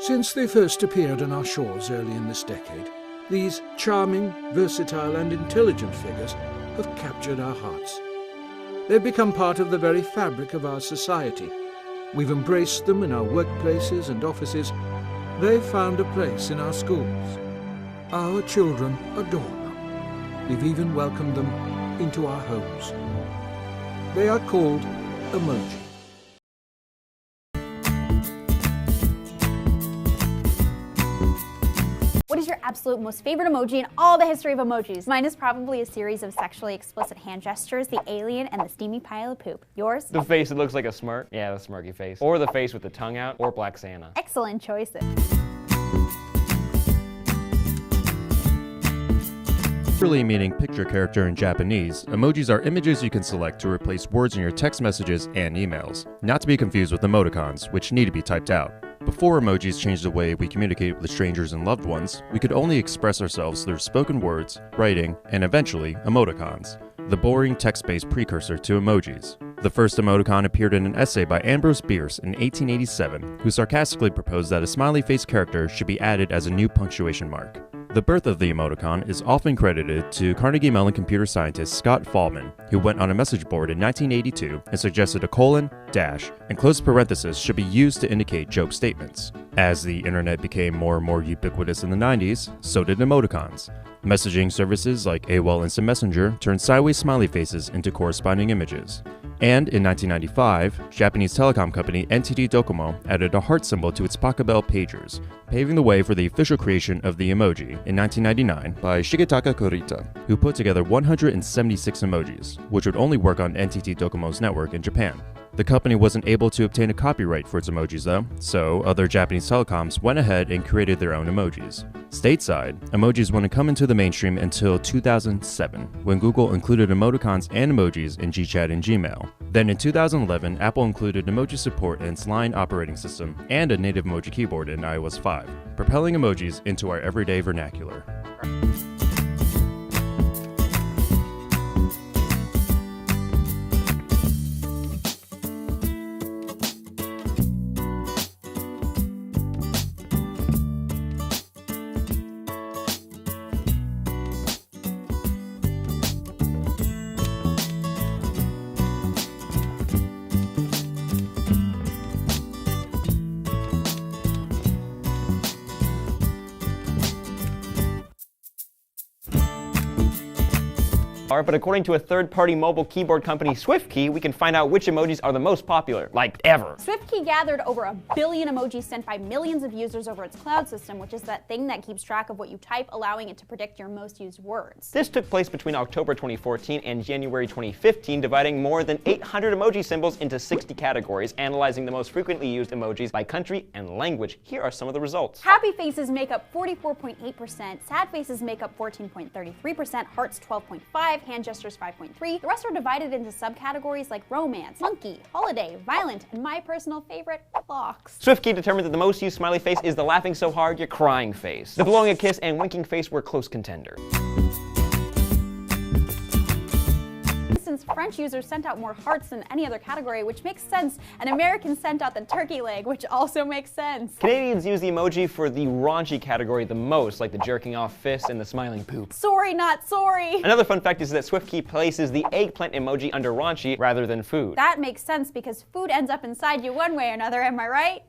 Since they first appeared on our shores early in this decade, these charming, versatile and intelligent figures have captured our hearts. They've become part of the very fabric of our society. We've embraced them in our workplaces and offices. They've found a place in our schools. Our children adore them. We've even welcomed them into our homes. They are called Emoji. What is your absolute most favorite emoji in all the history of emojis? Mine is probably a series of sexually explicit hand gestures, the alien, and the steamy pile of poop. Yours? The face that looks like a smirk. Yeah, the smirky face. Or the face with the tongue out, or Black Santa. Excellent choices. Literally meaning picture character in Japanese, emojis are images you can select to replace words in your text messages and emails, not to be confused with emoticons, which need to be typed out. Before emojis changed the way we communicate with strangers and loved ones, we could only express ourselves through spoken words, writing, and eventually, emoticons, the boring text-based precursor to emojis. The first emoticon appeared in an essay by Ambrose Bierce in 1887, who sarcastically proposed that a smiley face character should be added as a new punctuation mark. The birth of the emoticon is often credited to Carnegie Mellon computer scientist Scott Fahlman, who went on a message board in 1982 and suggested a colon, dash, and closed parenthesis should be used to indicate joke statements. As the internet became more and more ubiquitous in the 90s, so did emoticons. Messaging services like AOL Instant Messenger turned sideways smiley faces into corresponding images. And in 1995, Japanese telecom company NTT Docomo added a heart symbol to its Pakabel pagers, paving the way for the official creation of the emoji in 1999 by Shigetaka Kurita, who put together 176 emojis, which would only work on NTT Docomo's network in Japan. The company wasn't able to obtain a copyright for its emojis though, so other Japanese telecoms went ahead and created their own emojis. Stateside, emojis wouldn't come into the mainstream until 2007, when Google included emoticons and emojis in GChat and Gmail. Then in 2011, Apple included emoji support in its Lion operating system and a native emoji keyboard in iOS 5, propelling emojis into our everyday vernacular. But according to a third-party mobile keyboard company, SwiftKey, we can find out which emojis are the most popular, like ever. SwiftKey gathered over 1 billion emojis sent by millions of users over its cloud system, which is that thing that keeps track of what you type, allowing it to predict your most used words. This took place between October 2014 and January 2015, dividing more than 800 emoji symbols into 60 categories, analyzing the most frequently used emojis by country and language. Here are some of the results. Happy faces make up 44.8%, sad faces make up 14.33%, hearts 12.5%, hand gestures 5.3%. The rest are divided into subcategories like romance, monkey, holiday, violent, and my personal favorite, clocks. SwiftKey determined that the most used smiley face is the laughing so hard you're crying face. The blowing a kiss and winking face were close contenders. Since French users sent out more hearts than any other category, which makes sense, and Americans sent out the turkey leg, which also makes sense. Canadians use the emoji for the raunchy category the most, like the jerking off fist and the smiling poop. Sorry, not sorry. Another fun fact is that SwiftKey places the eggplant emoji under raunchy rather than food. That makes sense because food ends up inside you one way or another, am I right?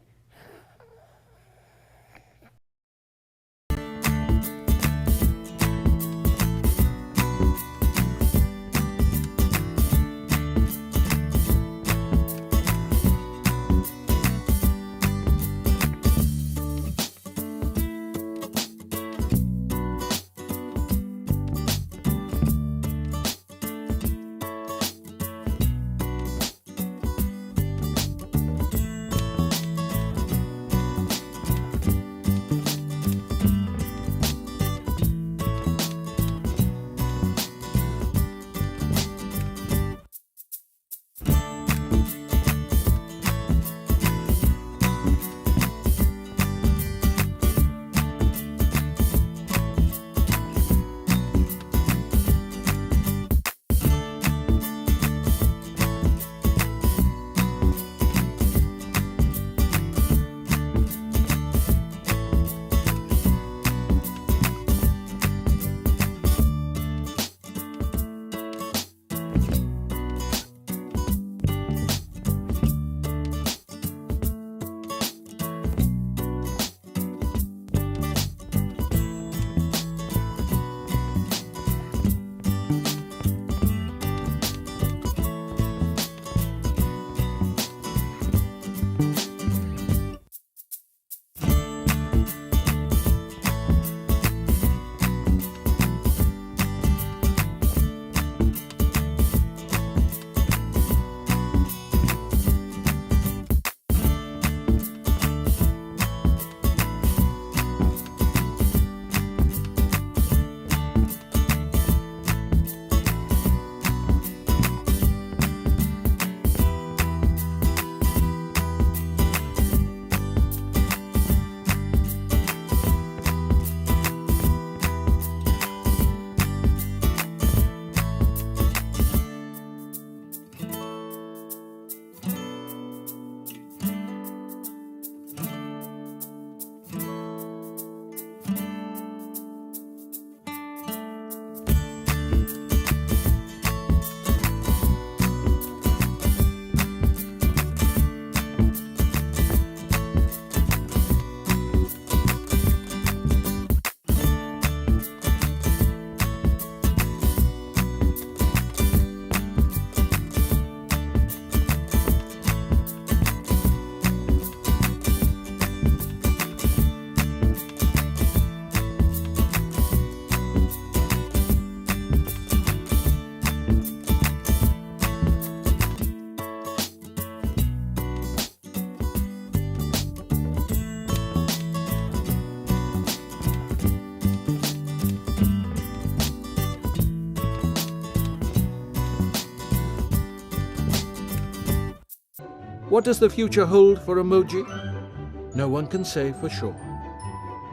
What does the future hold for emoji? No one can say for sure.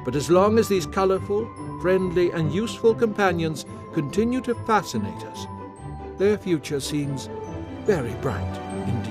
But as long as these colourful, friendly and useful companions continue to fascinate us, their future seems very bright indeed.